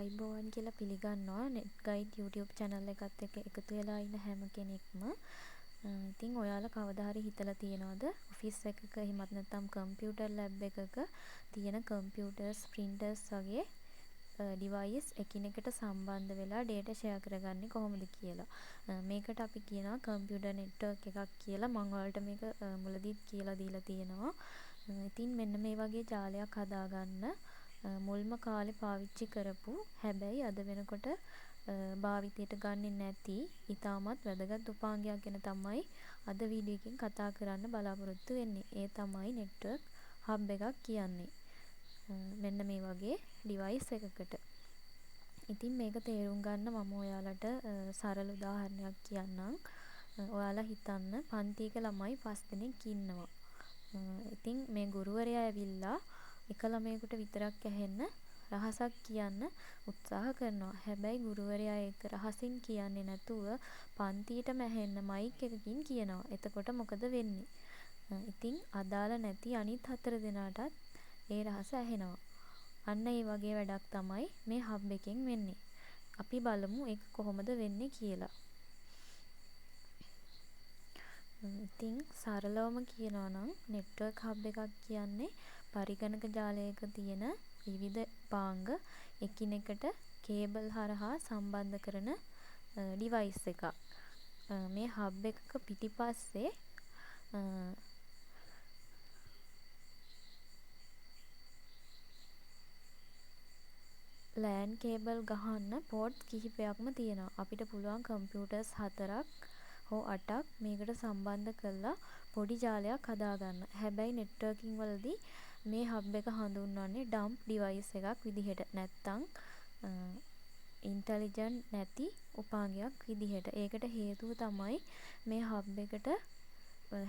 ආයිබෝවන් කියලා පිළිගන්නවා net guide YouTube channel එකත් එක්ක එකතු වෙලා ඉන්න හැම කෙනෙක්ම. ඉතින් ඔයාලා කවදා හරි හිතලා තියනවද ඔෆිස් එකක එහෙමත් නැත්නම් කම්පියුටර් ලැබ් එකක තියෙන කම්පියුටර්ස් printers වගේ device එකිනෙකට සම්බන්ධ වෙලා data share කරගන්නේ කොහොමද කියලා. මේකට අපි කියනවා computer network එකක් කියලා. මම ඔයාලට මේක මුලදීත් කියලා දීලා තියෙනවා. ඉතින් මෙන්න මේ වගේ ජාලයක් හදාගන්න මුල්ම කාලේ පාවිච්චි කරපු හැබැයි අද වෙනකොට භාවිතයට ගන්නේ නැති ඉතාමත් වැදගත් උපාංගයක් ගැන තමයි අද වීඩියෝ එකෙන් කතා කරන්න බලාපොරොත්තු වෙන්නේ. ඒ තමයි network hub එකක් කියන්නේ. මෙන්න මේ වගේ device එකකට. ඉතින් මේක තේරුම් ගන්න මම ඔයාලට සරල උදාහරණයක් කියන්නම්. ඔයාලා හිතන්න පන්තියක ළමයි 5 දෙනෙක් ඉන්නවා. ඉතින් මේ ගුරුවරයා ඇවිල්ලා එක ළමයෙකුට විතරක් ඇහෙන්න රහසක් කියන්න උත්සාහ කරනවා. හැබැයි ගුරුවරයා ඒක රහසින් කියන්නේ නැතුව පන්තියටම ඇහෙන්න මයික් එකකින් කියනවා. එතකොට මොකද වෙන්නේ? ඉතින් අදාළ නැති අනිත් 4 දෙනාටත් ඒ රහස ඇහෙනවා. අන්න ඒ වගේ වැඩක් තමයි මේ හබ් එකෙන් වෙන්නේ. අපි බලමු ඒක කොහොමද වෙන්නේ කියලා. ඉතින් සරලවම කියනවා නම් network hub එකක් කියන්නේ පරිගණක ජාලයක තියෙන විවිධ උපාංග එකිනෙකට කේබල් හරහා සම්බන්ධ කරන device එකක්. මේ hub එකක පිටිපස්සේ LAN කේබල් ගහන්න පෝට් කිහිපයක්ම තියෙනවා. අපිට පුළුවන් කම්පියුටර්ස් 4ක් හෝ 8ක් මේකට සම්බන්ධ කරලා පොඩි ජාලයක් හදාගන්න. හැබැයි networking වලදී මේ hub එක හඳුන්වන්නේ dump device එකක් විදිහට. නැත්තම් intelligent නැති උපාංගයක් විදිහට. ඒකට හේතුව තමයි මේ hub එකට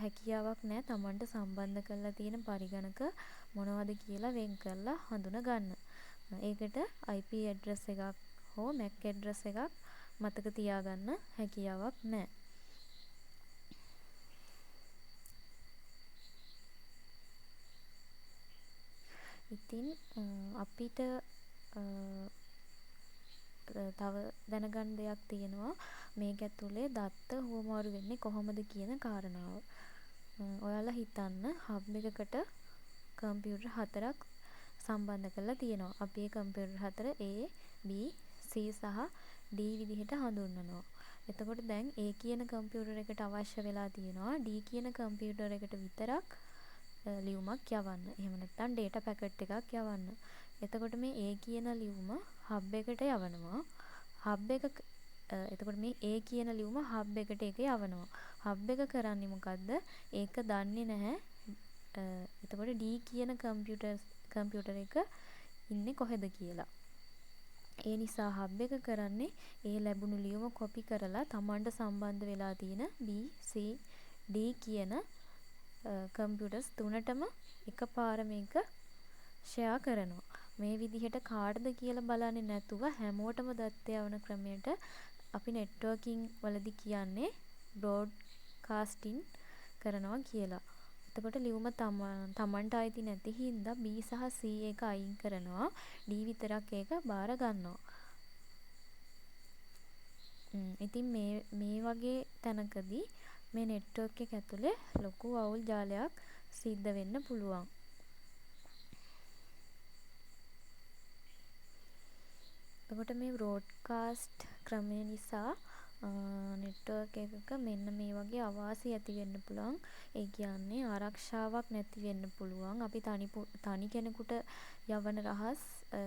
හැකියාවක් නැහැ Tamanට සම්බන්ධ කරලා තියෙන පරිගණක මොනවද කියලා වෙන් කරලා හඳුනා ගන්න. ඒකට IP address එකක් හෝ MAC address එකක් මතක තියාගන්න හැකියාවක් නැහැ. ඉතින් අපිට තව දැනගන්න දෙයක් තියෙනවා මේක ඇතුලේ දත්ත හුවමාරු වෙන්නේ කොහොමද කියන කාරණාව. ඔයාලා හිතන්න හබ් එකකට කම්පියුටර් 4ක් සම්බන්ධ කරලා තියෙනවා. අපි මේ කම්පියුටර් 4 A, B, C සහ D විදිහට හඳුන්වනවා. එතකොට දැන් A කියන කම්පියුටර් එකට අවශ්‍ය වෙලා තියෙනවා D කියන කම්පියුටර් එකට විතරක් ලියුමක් යවන්න. එහෙම නැත්නම් data packet එකක් යවන්න. එතකොට මේ A කියන ලියුම hub එකට යවනවා. එතකොට මේ A කියන ලියුම hub එකට ඒක යවනවා. hub එක කරන්නේ මොකද්ද? ඒක දන්නේ නැහැ. එතකොට D කියන කම්පියුටර් එක ඉන්නේ කොහෙද කියලා. ඒ නිසා hub එක කරන්නේ ඒ ලැබුණු ලියුම කොපි කරලා Tamanට සම්බන්ධ වෙලා තියෙන B, C, D කියන කම්පියුටර්ස් තුනටම එකපාර මේක ෂෙයා කරනවා. මේ විදිහට කාටද කියලා බලන්නේ නැතුව හැමෝටම දත්ත යවන ක්‍රමයට අපි networking වලදී කියන්නේ broadcasting කරනවා කියලා. එතකොට ලියුම Tamanට අයිති නැති හින්දා B සහ C එක අයින් කරනවා. D විතරක් ඒක බාර ගන්නවා. ඉතින් මේ වගේ තැනකදී මේ network එක ඇතුලේ ලොකු අවුල් ජාලයක් සිද්ධ වෙන්න පුළුවන්. එතකොට මේ broadcast ක්‍රමය නිසා network එකක මෙන්න මේ වගේ අවාසි ඇති වෙන්න පුළුවන්. ඒ කියන්නේ ආරක්ෂාවක් නැති වෙන්න පුළුවන්. අපි තනි කෙනෙකුට යවන රහස්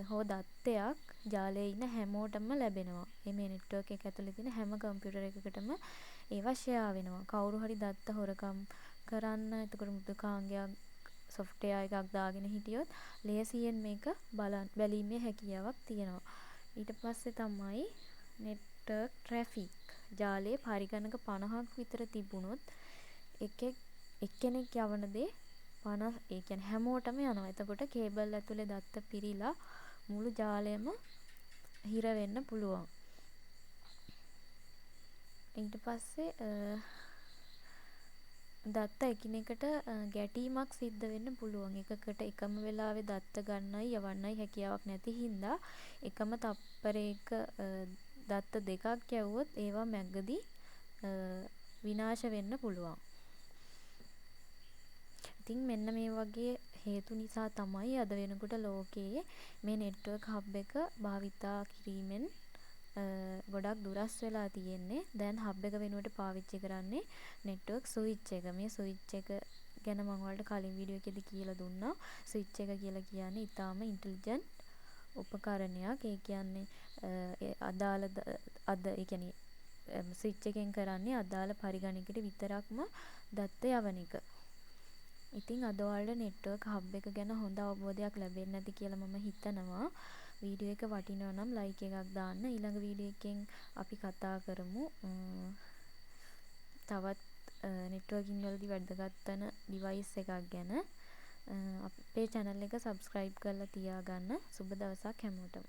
හෝ දත්තයක් ජාලයේ ඉන්න හැමෝටම ලැබෙනවා. මේ network එක ඇතුලේ තියෙන හැම කම්පියුටර් එකකටම ඒවා ෂෙයා වෙනවා. කවුරු හරි දත්ත හොරකම් කරන්න එතකොට මෘදුකාංගයක් software එකක් දාගෙන හිටියොත් ලේසියෙන් මේක බැලීමේ හැකියාවක් තියෙනවා. ඊට පස්සේ තමයි network traffic. ජාලයේ පරිගණක 50ක් විතර තිබුණොත් එක්කෙනෙක් යවන දේ 50 ඒ කියන්නේ හැමෝටම යනවා. එතකොට කේබල් ඇතුලේ දත්ත පිරීලා මුළු ජාලයම හිර වෙන්න පුළුවන්. ඊට පස්සේ දත්ත එකිනෙකට ගැටීමක් සිද්ධ වෙන්න පුළුවන්. එකකට එකම වෙලාවේ දත්ත ගන්නයි යවන්නයි හැකියාවක් නැති හින්දා එකම තප්පරයක දත්ත දෙකක් යවුවොත් ඒවා මැගදී විනාශ වෙන්න පුළුවන්. ඉතින් මෙන්න මේ වගේ හේතු නිසා තමයි අද වෙනකොට ලෝකයේ මේ නෙට්වර්ක් හබ් එක භාවිතා කිරීමෙන් ගොඩක් දුරස් වෙලා තියෙන්නේ. දැන් හබ් එක වෙනුවට පාවිච්චි කරන්නේ නෙට්වර්ක් ස්විච් එක. මේ ස්විච් එක ගැන මම ඔයාලට කලින් වීඩියෝ එකේදී කියලා දුන්නා. ස්විච් එක කියලා කියන්නේ ඊටාම ඉන්ටෙලිජන්ට් උපකරණයක්. ඒ කියන්නේ ඒ කියන්නේ ස්විච් එකෙන් කරන්නේ අදාළ පරිගණකයට විතරක්ම දත්ත යවන එක. ඉතින් අද ඔයාලට නෙට්වර්ක් හබ් එක ගැන හොඳ අවබෝධයක් ලැබෙන්නේ නැති කියලා මම හිතනවා. වීඩියෝ එක වටිනවා නම් ලයික් එකක් දාන්න. ඊළඟ වීඩියෝ එකෙන් අපි කතා කරමු තවත් නෙට්වර්කින් වලදී වැදගත් වෙන ඩිවයිස් එකක් ගැන. අපේ channel එක subscribe කරලා තියාගන්න. සුබ දවසක් හැමෝටම.